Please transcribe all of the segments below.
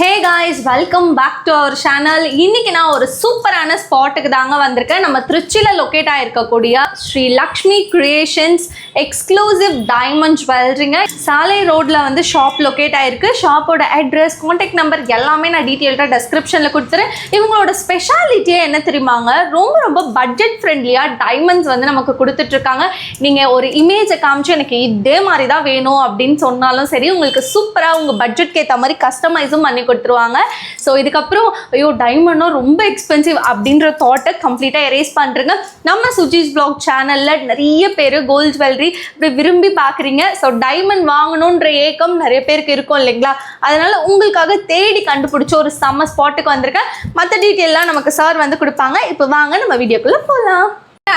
Hey guys, welcome back to our channel. இன்னைக்கு நான் ஒரு சூப்பரான ஸ்பாட்டுக்கு தாங்க வந்திருக்கேன். நம்ம திருச்சியில லொகேட் ஆயிருக்கக்கூடிய Sri Lakshmi creations exclusive diamond ஜுவல்லரிங்க. சாலை ரோட்ல வந்து ஷாப் லொகேட் ஆயிருக்கு. ஷாப்போட அட்ரஸ், கான்டாக்ட் நம்பர் எல்லாமே நான் டீட்டெயில்டா டெஸ்கிரிப்ஷன்ல கொடுத்துறேன். இவங்களோட ஸ்பெஷாலிட்டியே என்ன தெரியுமாங்க, ரொம்ப பட்ஜெட் ஃப்ரெண்ட்லியா டைமண்ட்ஸ் வந்து நமக்கு கொடுத்துட்டு இருக்காங்க. நீங்க ஒரு இமேஜை காமிச்சு எனக்கு இதே மாதிரி தான் வேணும் அப்படின்னு சொன்னாலும் சரி, உங்களுக்கு சூப்பரா உங்க பட்ஜெட்க்கு ஏற்ற மாதிரி கஸ்டமைஸும் பண்ணி கொடுத்துருவாங்க. ஸோ இதுக்கப்புறம் ஐயோ டைமண்டும் ரொம்ப எக்ஸ்பென்சிவ் அப்படின்ற தாட்டை கம்ப்ளீட்டாக எரேஸ் பண்ணுறேங்க. நம்ம சுஜிஸ் வ்ளாக் சேனலில் நிறைய பேர் கோல்ட் ஜுவல்லரி இப்படி விரும்பி பார்க்குறீங்க. ஸோ டைமண்ட் வாங்கணுன்ற ஏக்கம் நிறைய பேருக்கு இருக்கும் இல்லைங்களா? அதனால உங்களுக்காக தேடி கண்டுபிடிச்ச ஒரு செம்ம ஸ்பாட்டுக்கு வந்திருக்கேன். மற்ற டீட்டெயிலாம் நமக்கு சார் வந்து கொடுப்பாங்க. இப்போ வாங்க நம்ம வீடியோக்குள்ளே போகலாம்.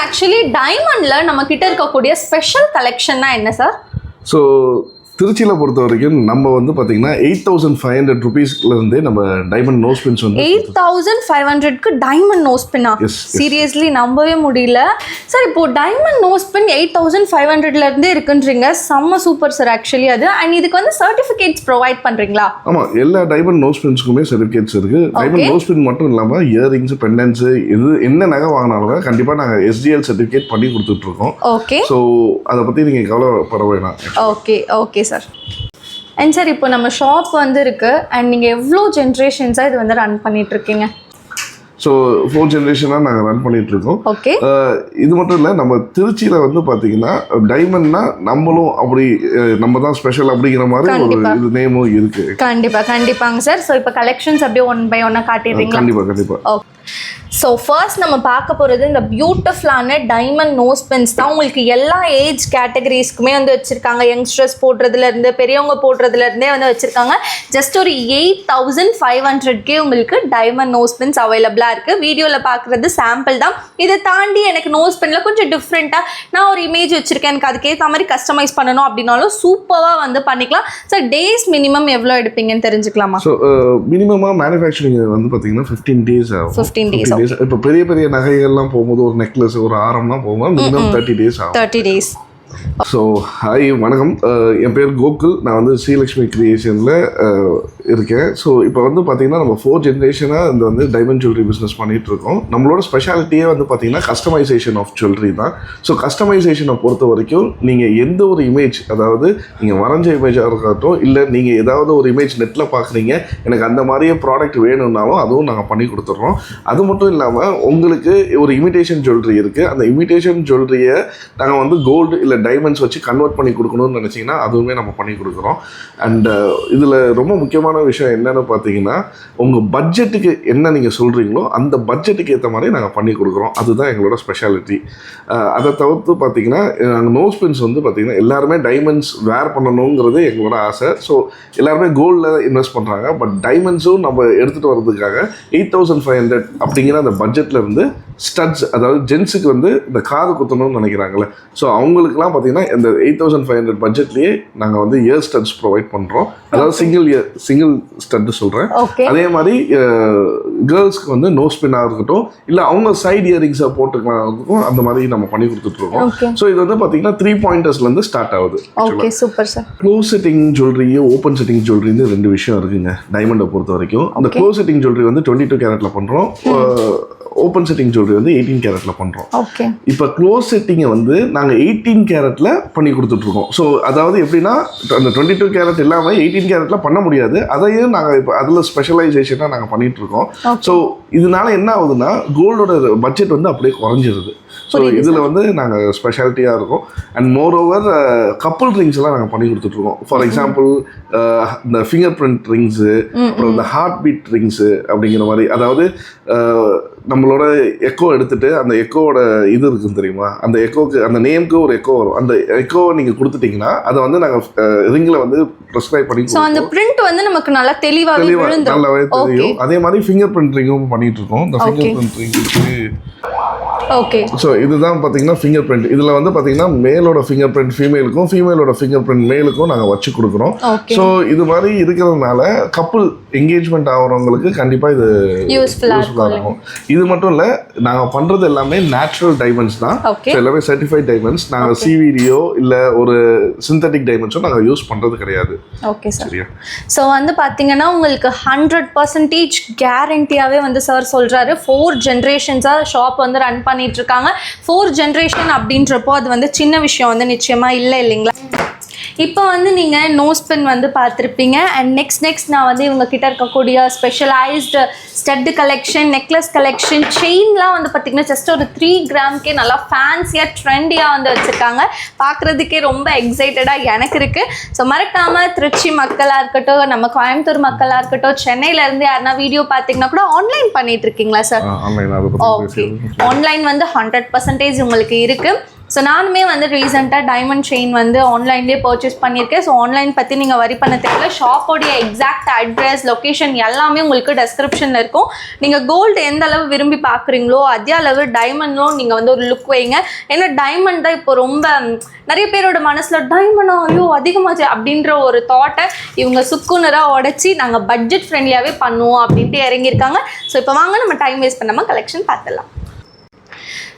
ஆக்சுவலி டைமண்டில் நம்ம கிட்ட இருக்கக்கூடிய ஸ்பெஷல் கலெக்ஷன்னா என்ன சார்? ஸோ திருச்சியில் பொறுத்த வரைக்கும் நம்ம வந்து பார்த்தீங்கன்னா 8500 rupeesலேருந்தே நம்ம டைமண்ட் நோஸ் பின்ஸ் வந்து 8500க்கு டைமண்ட் நோஸ் பின்னா? சீரியஸ்லி நம்பவே முடியல சார். இப்போ டைமண்ட் நோஸ் பின் 8500லேருந்தே இருக்குன்றீங்க. செம்ம சூப்பர் சார் ஆக்சுவலி அது. அண்ட் இதுக்கு வந்து சர்டிஃபிகேட்ஸ் ப்ரொவைட் பண்ணுறீங்களா? ஆமாம், எல்லா டைமண்ட் நோஸ் பின்ஸுக்குமே சர்டிஃபிகேட்ஸ் இருக்குது. டைமண்ட் நோஸ் பின் மட்டும் இல்லாமல் இயரிங்ஸ், பெண்டன்ஸு, இது என்ன நகை வாங்கினாலும் கண்டிப்பாக நாங்கள் SGL சர்டிஃபிகேட் பண்ணி கொடுத்துட்ருக்கோம். ஓகே. ஸோ அதை பற்றி நீங்கள் கவலைப்பட வேணாம். Okay sir. அண்ட் சார் இப்போ நம்ம ஷாப் வந்து இருக்கு. அண்ட் நீங்கள் எவ்வளோ ஜென்ரேஷன்ஸாக இது வந்து ரன் பண்ணிட்டு இருக்கீங்க? ஸோ 4 ஜென்ரேஷனாக நாங்கள் ரன் பண்ணிட்டு இருக்கோம். ஓகே. இது மட்டும் இல்லை, நம்ம திருச்சியில் வந்து பார்த்தீங்கன்னா டைமண்ட்னா நம்மளும் அப்படி நம்ம தான் ஸ்பெஷல் அப்படிங்கிற மாதிரி ஒரு இது நேமும் இருக்கு. கண்டிப்பாங்க சார். ஸோ இப்போ கலெக்ஷன்ஸ் அப்படியே ஒன் பை ஒன்னாக காட்டிடுறீங்களா? கண்டிப்பாக. ஓகே. ஸோ ஃபர்ஸ்ட் நம்ம பார்க்க போகிறது இந்த பியூட்டிஃபுல்லான டைமண்ட் நோஸ் பின்ஸ் தான். உங்களுக்கு எல்லா ஏஜ் கேட்டகரிஸ்க்குமே வந்து வச்சுருக்காங்க. யங்ஸ்டர்ஸ் போடுறதுலேருந்து பெரியவங்க போடுறதுலேருந்தே வந்து வச்சுருக்காங்க. ஜஸ்ட் ஒரு 8500க்கே உங்களுக்கு டைமண்ட் நோஸ் பின்ஸ் அவைலபிளாக இருக்குது. வீடியோவில் பார்க்குறது சாம்பிள் தான். இதை தாண்டி எனக்கு நோஸ் பின்னில் கொஞ்சம் டிஃப்ரெண்ட்டாக நான் ஒரு இமேஜ் வச்சுருக்கேன், எனக்கு அதுக்கேற்ற மாதிரி கஸ்டமைஸ் பண்ணணும் அப்படின்னாலும் சூப்பராக வந்து பண்ணிக்கலாம். சார் டேஸ் மினிமம் எவ்வளோ எடுப்பீங்கன்னு தெரிஞ்சுக்கலாமா? ஸோ மினிமமாக மேனுஃபேக்சரிங் வந்து பார்த்தீங்கன்னா 15 days ஆகும். 15 days. இப்போ பெரிய நகைகள்லாம் போகும்போது ஒரு நெக்லஸ், ஒரு ஆரம்லாம் போகும்போது மினிமம் 30 days ஆகும். 30 days. ஸோ ஹாய், வணக்கம். என் பேர் கோகுல். நான் வந்து ஸ்ரீலக்ஷ்மி கிரியேஷனில் இருக்கேன். ஸோ இப்போ வந்து பார்த்தீங்கன்னா நம்ம 4 ஜென்ரேஷனாக இந்த வந்து டைமண்ட் ஜுவல்லரி பிஸ்னஸ் பண்ணிகிட்ருக்கோம். நம்மளோட ஸ்பெஷாலிட்டியே வந்து பார்த்தீங்கன்னா கஸ்டமைசேஷன் ஆஃப் ஜுவல்லரி தான். ஸோ கஸ்டமைசேஷனை பொறுத்த வரைக்கும் நீங்கள் எந்த ஒரு இமேஜ், அதாவது நீங்கள் வரைஞ்ச இமேஜாக இருக்கட்டும், இல்லை நீங்கள் ஏதாவது ஒரு இமேஜ் நெட்டில் பார்க்குறீங்க, எனக்கு அந்த மாதிரியே ப்ராடக்ட் வேணும்னாலும் அதுவும் நாங்கள் பண்ணி கொடுத்துட்றோம். அது மட்டும் இல்லாமல் உங்களுக்கு ஒரு இமிடேஷன் ஜுவல்லரி இருக்குது. அந்த இமிடேஷன் ஜுவல்லரியை நாங்கள் வந்து கோல்டு இல்லை டைமண்ட்ஸ் வச்சு கன்வெர்ட் பண்ணி கொடுக்கணும்னு நினச்சிங்கன்னா அதுவுமே நம்ம பண்ணி கொடுக்குறோம். அண்ட் இதில் ரொம்ப முக்கியமான விஷயம் என்னென்னு பார்த்தீங்கன்னா, உங்கள் பட்ஜெட்டுக்கு என்ன நீங்கள் சொல்கிறீங்களோ அந்த பட்ஜெட்டுக்கு ஏற்ற மாதிரி நாங்கள் பண்ணி கொடுக்குறோம். அதுதான் எங்களோட ஸ்பெஷாலிட்டி. அதை தவிர்த்து பார்த்தீங்கன்னா, நாங்கள் நோஸ் பின்ஸ் வந்து பார்த்தீங்கன்னா எல்லாருமே டைமண்ட்ஸ் வேர் பண்ணணுங்கிறது எங்களோட ஆசை. ஸோ எல்லாருமே கோல்டில் இன்வெஸ்ட் பண்ணுறாங்க. பட் டைமண்ட்ஸும் நம்ம எடுத்துகிட்டு வர்றதுக்காக 8500 அப்படிங்கிற அந்த பட்ஜெட்டில் இருந்து ஸ்டட்ஸ், அதாவது ஜென்ஸுக்கு வந்து இந்த காது குத்தணும்னு நினைக்கிறாங்களே, ஸோ அவங்களுக்குலாம் பார்த்தீங்கன்னா இந்த 8500 பட்ஜெட்லேயே நாங்கள் வந்து இயர் ஸ்டட்ஸ் ப்ரொவைட் பண்ணுறோம். அதாவது சிங்கிள் ஸ்டட்டு சொல்கிறேன். அதே மாதிரி கேர்ள்ஸ்க்கு வந்து நோஸ் பின்னாக இருக்கட்டும், இல்லை அவங்க சைட் இயரிங்ஸை போட்டுக்கலாம், அந்த மாதிரி நம்ம பண்ணி கொடுத்துட்ருக்கோம். ஸோ இது வந்து பார்த்தீங்கன்னா 3 pointersலேருந்து ஸ்டார்ட் ஆகுது. Close setting jewellery, open setting ஜுவல்லரின்னு 2 விஷயம் இருக்குங்க டைமண்டை பொறுத்த வரைக்கும். அந்த க்ளோஸ் செட்டிங் ஜுவல்லரி வந்து 22 கேரட்டில் பண்ணுறோம். ஓப்பன் செட்டிங் ஜுவல்லரி வந்து 18 கேரட்டில் பண்ணுறோம். இப்போ க்ளோஸ் செட்டிங்கை வந்து நாங்கள் 18 கேரட்டில் பண்ணி கொடுத்துட்ருக்கோம். ஸோ அதாவது எப்படின்னா, அந்த 22 கேரட் இல்லாமல் 18 கேரட்டில் பண்ண முடியாது. அதையும் நாங்கள் இப்போ அதில் ஸ்பெஷலைசேஷனாக நாங்கள் பண்ணிகிட்ருக்கோம். ஸோ இதனால என்ன ஆகுதுன்னா, கோல்டோட பட்ஜெட் வந்து அப்படியே குறைஞ்சிருது. ஸோ இதில் வந்து நாங்கள் ஸ்பெஷாலிட்டியாக இருக்கோம். And more over couple rings எல்லாம் நாங்கள் பண்ணி கொடுத்துட்ருக்கோம். ஃபார் எக்ஸாம்பிள் இந்த ஃபிங்கர் பிரிண்ட் ரிங்ஸு, அப்புறம் இந்த ஹார்ட் பீட் ரிங்ஸு அப்படிங்கிற மாதிரி, அதாவது நம்மளோட எக்கோ எடுத்துகிட்டு அந்த எக்கோவோட இது இருக்குன்னு தெரியுமா, அந்த எக்கோக்கு அந்த நேமுக்கு ஒரு எக்கோ வரும். அந்த எக்கோவை நீங்கள் கொடுத்துட்டிங்கன்னா அதை வந்து நாங்கள் ரிங்கில் வந்து ப்ரெஸ்கிரைப் பண்ணி, ஸோ அந்த பிரிண்ட் வந்து நமக்கு நல்லா தெளிவாகவே நல்லாவே தெரியும். அதே மாதிரி ஃபிங்கர் பிரிண்ட் ரிங்கும் பண்ணிகிட்டு இருக்கோம். இந்த ஃபிங்கர் பிரிண்ட் ரிங்க்கு ஓகே. ஸோ இதுதான் பார்த்தீங்கன்னா ஃபிங்கர் பிரிண்ட். இதில் வந்து பார்த்தீங்கன்னா மேலோட ஃபிங்கர் பிரிண்ட் ஃபீமேலுக்கும் ஃபீமேலோட ஃபிங்கர் பிரிண்ட் மேலுக்கும் நாங்கள் வச்சு கொடுக்குறோம். ஸோ இது மாதிரி இருக்கிறதுனால கப்புள் என்கேஜ்மெண்ட் ஆகிறவங்களுக்கு கண்டிப்பாக இது யூஸ்ஃபுல்லாக இருக்கும். இது மட்டும் இல்லை, நாங்கள் பண்ணுறது எல்லாமே நேச்சுரல் டைமண்ட்ஸ் தான். எல்லாமே சர்டிஃபைட் டைமண்ட்ஸ். நாங்கள் சிவிடியோ இல்லை ஒரு சிந்தட்டிக் டைமண்ட்ஸோ நாங்கள் யூஸ் பண்ணுறது கிடையாது. Okay sir. ஸோ வந்து பார்த்தீங்கன்னா உங்களுக்கு 100% கேரண்டியாகவே வந்து சார் சொல்கிறாரு. 4 ஜென்ரேஷன்ஸாக ஷாப் வந்து ரன் பண்ணிட்டு இருக்காங்க. 4 ஜென்ரேஷன் அப்படின்றப்போ அது வந்து சின்ன விஷயம் வந்து நிச்சயமாக இல்லைங்களா? இப்போ வந்து நீங்கள் நோஸ் பின் வந்து பார்த்துருப்பீங்க. அண்ட் நெக்ஸ்ட் நான் வந்து இவங்க கிட்ட இருக்கக்கூடிய specialised stud collection, necklace collection, செயின்லாம் வந்து பார்த்திங்கன்னா ஜஸ்ட் ஒரு 3 கிராம்க்கே நல்லா ஃபேன்சியாக ட்ரெண்டியாக வந்து வச்சுருக்காங்க. பார்க்குறதுக்கே ரொம்ப எக்ஸைட்டடாக எனக்கு இருக்குது. ஸோ மறக்காமல் திருச்சி மக்களாக இருக்கட்டும், நம்ம கோயம்புத்தூர் மக்களாக இருக்கட்டும், சென்னையிலேருந்து யாருன்னா வீடியோ பார்த்தீங்கன்னா கூட ஆன்லைன் பண்ணிட்டு இருக்கீங்களா சார்? ஓகே, ஆன்லைன் வந்து 100% உங்களுக்கு இருக்குது. ஸோ நானுமே வந்து ரீசெண்டாக டைமண்ட் செயின் வந்து ஆன்லைன்லேயே பர்ச்சேஸ் பண்ணியிருக்கேன். ஸோ ஆன்லைன் பற்றி நீங்கள் வரி பண்ண தெரியல. ஷாப்போடைய எக்ஸாக்ட் அட்ரஸ், லொக்கேஷன் எல்லாமே உங்களுக்கு டெஸ்கிரிப்ஷனில் இருக்கும். நீங்கள் கோல்டு எந்த அளவு விரும்பி பார்க்குறீங்களோ அதே அளவு டைமண்டும் நீங்கள் வந்து ஒரு லுக் வைங்க. ஏன்னா டைமண்ட் தான் இப்போ ரொம்ப நிறைய பேரோட மனசில் டைமண்டா ஐயோ அதிகமாச்சு அப்படின்ற ஒரு தாட்டை இவங்க சுக்குனராக உடச்சி நாங்கள் பட்ஜெட் ஃப்ரெண்ட்லியாகவே பண்ணுவோம் அப்படின்ட்டு இறங்கியிருக்காங்க. ஸோ இப்போ வாங்க நம்ம டைம் வேஸ்ட் பண்ணாமல் கலெக்ஷன் பார்த்துடலாம்.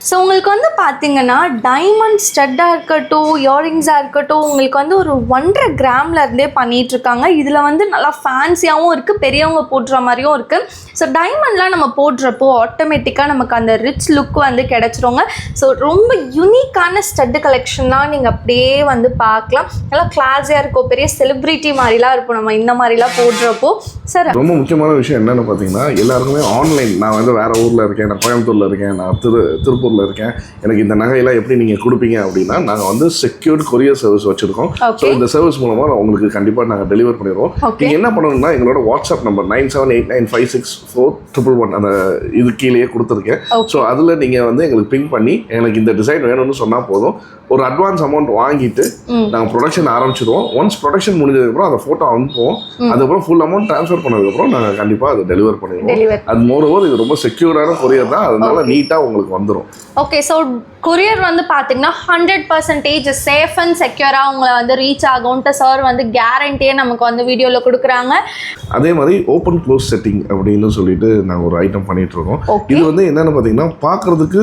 ஸோ உங்களுக்கு வந்து பார்த்தீங்கன்னா டைமண்ட் ஸ்டட்டாக இருக்கட்டும், இயரிங்ஸாக இருக்கட்டும், உங்களுக்கு வந்து ஒரு 1.5 கிராம்லேருந்தே பண்ணிகிட்ருக்காங்க. இதில் வந்து நல்லா ஃபேன்சியாகவும் இருக்குது, பெரியவங்க போடுற மாதிரியும் இருக்குது. ஸோ டைமண்ட்லாம் நம்ம போடுறப்போ ஆட்டோமேட்டிக்காக நமக்கு அந்த ரிச் லுக் வந்து கிடச்சிருங்க. ஸோ ரொம்ப யூனிக்கான ஸ்டட்டு கலெக்ஷன்லாம் நீங்கள் அப்படியே வந்து பார்க்கலாம். நல்லா கிளாஸியாக இருக்கும், பெரிய செலிப்ரிட்டி மாதிரிலாம் இருக்கும் நம்ம இந்த மாதிரிலாம் போடுறப்போ. சார் ரொம்ப முக்கியமான விஷயம் என்னென்னு பார்த்தீங்கன்னா, எல்லாருக்குமே ஆன்லைன், நான் வந்து வேறு ஊரில் இருக்கேன், நான் கோயம்புத்தூரில் இருக்கேன், நான் திருப்பூர் இருக்கேன், எனக்கு இந்த நகையெல்லாம் எப்படி நீங்க கொடுப்பீங்க அப்படின்னா, நாங்க வந்து செக்யூர்ட் கொரியர் சர்வீஸ் வச்சிருக்கோம். ஸோ இந்த சர்வீஸ் மூலமா உங்களுக்கு கண்டிப்பா நாங்க டெலிவர் பண்ணிடுவோம். நீங்க என்ன பண்ணணும்னா, எங்களோட வாட்ஸ்அப் நம்பர் 9789564111 அந்த இது கீழேயே கொடுத்துருக்கேன். ஸோ அதுல நீங்க வந்து எங்களுக்கு பிங் பண்ணி எனக்கு இந்த டிசைன் வேணும்னு சொன்னா போதும். ஒரு அட்வான்ஸ் அமௌண்ட் வாங்கிட்டு நாங்கள் ப்ரொடக்ஷன் ஆரம்பிச்சிடுவோம். ஒன்ஸ் ப்ரொடக்ஷன் முடிஞ்சதுக்கப்புறம் அந்த ஃபோட்டோ அனுப்புவோம். அதுக்கப்புறம் ஃபுல் அமௌண்ட் ட்ரான்ஸ்ஃபர் பண்ணதுக்கப்புறம் நாங்கள் கண்டிப்பாக அதை டெலிவர் பண்ணிடுவோம். அது மோரோவர் இது ரொம்ப செக்யூரான கொரியர் தான், அதனால நீட்டாக உங்களுக்கு வந்துடும். ஓகே, ஸோ கொரியர் வந்து பார்த்தீங்கன்னா 100% சேஃப் அண்ட் செக்யூராக உங்களை வந்து ரீச் ஆகும்ன்ட்டு சார் வந்து கேரண்டியே நமக்கு வந்து வீடியோவில் கொடுக்குறாங்க. அதே மாதிரி ஓப்பன் க்ளோஸ் செட்டிங் அப்படின்னு சொல்லிட்டு நாங்கள் ஒரு ஐட்டம் பண்ணிட்டு இருக்கோம். இது வந்து என்னென்னு பார்த்தீங்கன்னா, பார்க்குறதுக்கு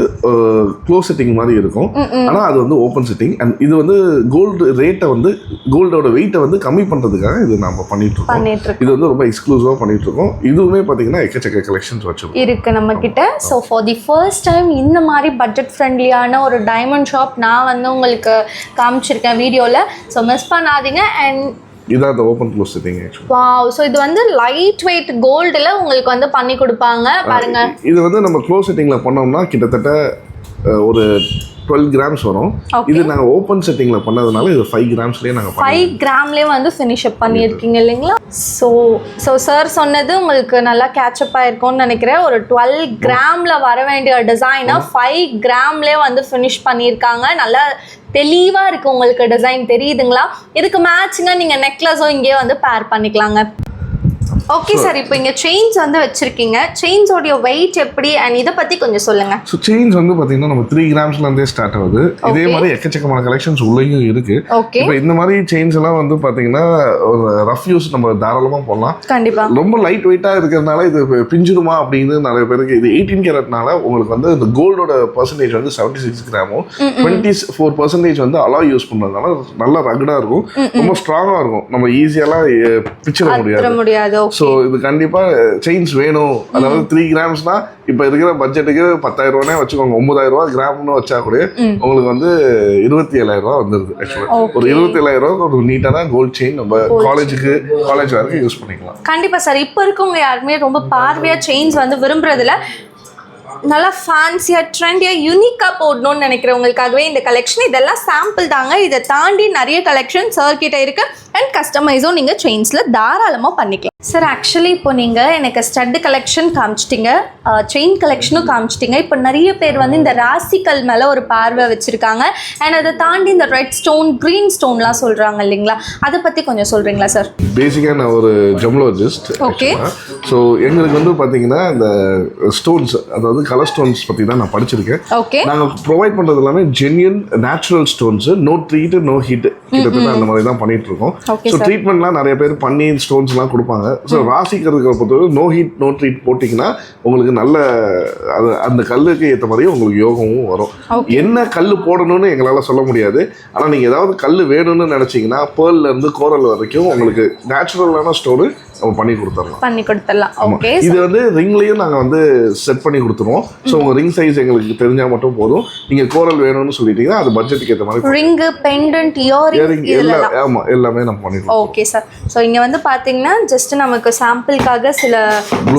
க்ளோஸ் செட்டிங் மாதிரி இருக்கும், ஆனால் அது வந்து ஓப்பன் செட்டிங். அண்ட் இது வந்து கோல்டு ரேட்டை வந்து, கோல்டோட வெயிட்டை வந்து கம்மி பண்ணுறதுக்காக இது நம்ம பண்ணிட்டு இருக்கோம். இது வந்து ரொம்ப எக்ஸ்க்ளூசிவாக பண்ணிட்டு இருக்கோம். இதுவுமே பார்த்தீங்கன்னா எக்கச்சக்க கலெக்ஷன்ஸ் வச்சிருக்கோம் இருக்கு நம்ம கிட்ட. So for the first time இந்த மாதிரி பட்ஜெட் ஃப்ரெண்ட்லியான ஒரு டைமண்ட் ஷாப் நான் வந்து உங்களுக்கு காமிச்சிருக்கேன் வீடியோவில். ஸோ மிஸ் பண்ணாதீங்க. அண்ட் இதான் அந்த open close setting. Wow, so இது வந்து லைட் வெயிட் கோல்டில் உங்களுக்கு வந்து பண்ணி கொடுப்பாங்க பாருங்க. இது வந்து நம்ம க்ளோஸ் செட்டிங்கில் பண்ணோம்னா கிட்டத்தட்ட ஒரு 12 கிராம்ஸ் வரும். இது நாங்கள் ஓப்பன் செட்டிங்கில் பண்ணதுனால இது 5 கிராம்ஸ்லேயே நாங்கள் 5 கிராம்லேயே வந்து ஃபினிஷ் அப் பண்ணியிருக்கீங்க இல்லைங்களா? ஸோ சார் சொன்னது உங்களுக்கு நல்லா கேட்சப் ஆகிருக்கும்னு நினைக்கிறேன். ஒரு 12 கிராமில் வர வேண்டிய டிசைனை 5 கிராம்லேயே வந்து ஃபினிஷ் பண்ணியிருக்காங்க. நல்லா தெளிவாக இருக்குது, உங்களுக்கு டிசைன் தெரியுதுங்களா? இதுக்கு மேட்சிங்காக நீங்கள் நெக்லஸும் இங்கேயே வந்து பேர் பண்ணிக்கலாங்க. ஓகே சார், இப்போ இங்கே செயின்ஸ் வந்து வச்சிருக்கீங்க. செயின்ஸோடைய வெயிட் எப்படி அண்ட் இதை பற்றி கொஞ்சம் சொல்லுங்கள். ஸோ செயின்ஸ் வந்து பார்த்தீங்கன்னா நம்ம 3 கிராம்ஸ்லேருந்தே ஸ்டார்ட் ஆகுது. இதே மாதிரி எக்கச்சக்கமான கலெக்ஷன்ஸ் உள்ளேயும் இருக்கு. இப்போ இந்த மாதிரி செயின்ஸ் எல்லாம் வந்து பார்த்தீங்கன்னா ஒரு ரஃப் யூஸ் நம்ம தாராளமாக போடலாம். கண்டிப்பாக ரொம்ப லைட் வெயிட்டாக இருக்கிறதுனால இது பிஞ்சிடுமா அப்படின்னு நிறைய பேருக்கு. இது 18 கேரட்னால உங்களுக்கு வந்து இந்த கோல்டோட பர்சன்டேஜ் வந்து 76 கிராமும் 24% வந்து அலாய் யூஸ் பண்ணுறதுனால நல்லா ரகடாக இருக்கும், ரொம்ப ஸ்ட்ராங்காக இருக்கும். நம்ம ஈஸியெல்லாம் பிச்சிட முடியாது. ஸோ இது கண்டிப்பாக செயின்ஸ் வேணும். அதாவது 3 கிராம்ஸ்னா இப்போ இருக்கிற பட்ஜெட்டுக்கு 10,000 ரூபானே வச்சுக்கோங்க. 9,000 ரூபா கிராம்னு வச்சா கூட உங்களுக்கு வந்து 27,000 ரூபா வந்துருது. ஆக்சுவலாக ஒரு 27,000 ரூபா ஒரு நீட்டான கோல்ட் செயின் நம்ம காலேஜ் வரைக்கும் யூஸ் பண்ணிக்கலாம். கண்டிப்பாக சார். இப்போ இருக்கவங்க யாருமே ரொம்ப பார்வையாக செயின்ஸ் வந்து விரும்புறதில்ல. நல்லா ஃபேன்சியாக ட்ரெண்டியாக யூனிக்காக போடணும்னு நினைக்கிறவங்களுக்காகவே இந்த கலெக்ஷன். இதெல்லாம் சாம்பிள் தாங்க, இதை தாண்டி நிறைய கலெக்ஷன் சார் கிட்ட இருக்குது. அண்ட் கஸ்டமைஸும் நீங்கள் செயின்ஸில் தாராளமாக பண்ணிக்கலாம். சார் ஆக்சுவலி இப்போ நீங்கள் எனக்கு ஸ்டட்டு கலெக்ஷன் காமிச்சிட்டிங்க, செயின் கலெக்ஷனும் காமிச்சிட்டிங்க. இப்போ நிறைய பேர் வந்து இந்த ராசிக்கல் மேலே ஒரு பார்வை வச்சுருக்காங்க அண்ட் அதை தாண்டி இந்த ரெட் ஸ்டோன் க்ரீன் ஸ்டோன்லாம் சொல்கிறாங்க இல்லைங்களா, அதை பற்றி கொஞ்சம் சொல்கிறீங்களா சார்? பேசிக்காக நான் ஒரு ஜெம்லோஜிஸ்ட். ஓகே. ஸோ எங்களுக்கு வந்து பார்த்தீங்கன்னா இந்த ஸ்டோன்ஸ், அதாவது கலர் ஸ்டோன்ஸ் பற்றி தான் நான் படிச்சிருக்கேன். ஓகே. நாங்கள் ப்ரொவைட் பண்ணுறது எல்லாமே genuine natural stones, no treat no heat, கிட்டத்தட்ட அந்த மாதிரி தான் பண்ணிட்டு இருக்கோம். ஸோ ட்ரீட்மெண்ட்லாம் நிறைய பேர் பண்ணி ஸ்டோன்ஸ்லாம் கொடுப்பாங்க. ஸோ ராசிக்கிறதுக்கு பொறுத்தவரை நோ ஹீட் நோ ட்ரீட் போட்டிங்கன்னா உங்களுக்கு நல்ல அது அந்த கல்லுக்கு ஏற்ற மாதிரி உங்களுக்கு யோகமும் வரும். என்ன கல் போடணும்னு எங்களால் சொல்ல முடியாது. ஆனால் நீங்கள் ஏதாவது கல் வேணும்னு நினச்சிங்கன்னா பேர்லேருந்து கோரல் வரைக்கும் உங்களுக்கு நேச்சுரலான ஸ்டோனு நம்ம பண்ணி கொடுத்துடலாம். ஓகே. இது வந்து ரிங்லையும் நாங்கள் வந்து செட் பண்ணி கொடுத்துருவோம். ஸோ உங்கள் ரிங் சைஸ் எங்களுக்கு தெரிஞ்சால் மட்டும் போதும். நீங்கள் கோரல் வேணும்னு சொல்லிட்டீங்கன்னா அது பட்ஜெட்டுக்கு ஏற்ற மாதிரி ரிங், பெண்டன்ட், இயரிங் எல்லாம் ஆமாம் எல்லாமே நம்ம பண்ணிடுவோம். Okay sir. ஸோ இங்கே வந்து பார்த்தீங்கன்னா ஜஸ்ட் நமக்கு சாம்பிளுக்காக சில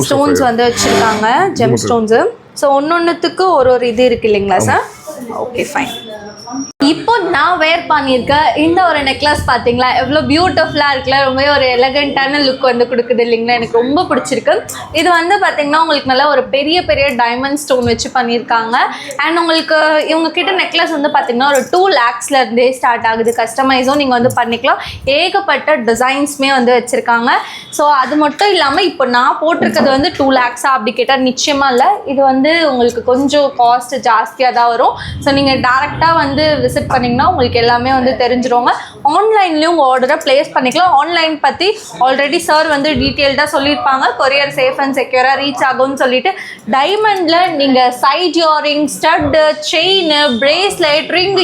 ஸ்டோன்ஸ் வந்து வச்சுருக்காங்க, ஜெம் ஸ்டோன்ஸு. ஸோ ஒன்னொன்றுத்துக்கு ஒரு இது இருக்கு இல்லைங்களா சார்? Okay fine. இப்போ நான் வேர் பண்ணியிருக்க இந்த ஒரு நெக்லஸ் பார்த்தீங்களா, எவ்வளோ பியூட்டிஃபுல்லாக இருக்குல்ல, ரொம்பவே ஒரு எலகண்ட்டான லுக் வந்து கொடுக்குது இல்லைங்களா, எனக்கு ரொம்ப பிடிச்சிருக்கு. இது வந்து பார்த்தீங்கன்னா உங்களுக்கு நல்லா ஒரு பெரிய பெரிய டைமண்ட் ஸ்டோன் வச்சு பண்ணியிருக்காங்க. அண்ட் உங்களுக்கு இவங்க கிட்ட நெக்லஸ் வந்து பார்த்தீங்கன்னா ஒரு 2 lakhsலேருந்தே ஸ்டார்ட் ஆகுது. கஸ்டமைஸும் நீங்கள் வந்து பண்ணிக்கலாம். ஏகப்பட்ட டிசைன்ஸுமே வந்து வச்சுருக்காங்க. ஸோ அது மட்டும் இல்லாமல் இப்போ நான் போட்டிருக்கிறது வந்து 2 lakhs அப்படி கேட்டால் நிச்சயமாக இல்லை. இது வந்து உங்களுக்கு கொஞ்சம் காஸ்ட் ஜாஸ்தியாக தான் வரும். ஸோ நீங்கள் டேரெக்டாக வந்து விசிட் பண்ணிங்கன்னா உங்களுக்கு எல்லாமே வந்து தெரிஞ்சிருவாங்க. ஆன்லைன்லேயும் உங்கள் ஆர்டரை ப்ளேஸ் பண்ணிக்கலாம். ஆன்லைன் பற்றி ஆல்ரெடி சார் வந்து டீட்டெயில்டாக சொல்லியிருப்பாங்க. கொரியர் சேஃப் அண்ட் செக்யூராக ரீச் ஆகும்னு சொல்லிட்டு, டைமண்டில் நீங்கள் side earring, stud, chain, bracelet, ring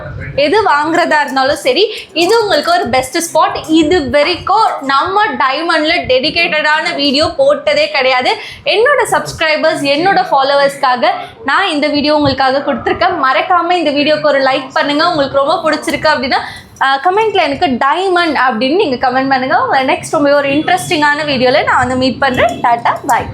எது வாங்குறதா இருந்தாலும் சரி, இது உங்களுக்கு ஒரு பெஸ்ட் ஸ்பாட். இது வரைக்கும் நம்ம டைமண்டில் டெடிகேட்டடான வீடியோ போட்டதே கிடையாது. என்னோட சப்ஸ்கிரைபர்ஸ், என்னோட ஃபாலோவர்ஸ்க்காக நான் இந்த வீடியோ உங்களுக்காக கொடுத்துருக்கேன். மறக்காமல் இந்த வீடியோக்கு ஒரு லைக் பண்ணுங்கள். உங்களுக்கு ரொம்ப பிடிச்சிருக்கு அப்படின்னா கமெண்ட்டில் எனக்கு டைமண்ட் அப்படின்னு நீங்கள் கமெண்ட் பண்ணுங்கள். உங்களை நெக்ஸ்ட் ரொம்ப ஒரு இன்ட்ரெஸ்டிங்கான வீடியோவில் நான் வந்து மீட் பண்ணுறேன். டாட்டா பாய்.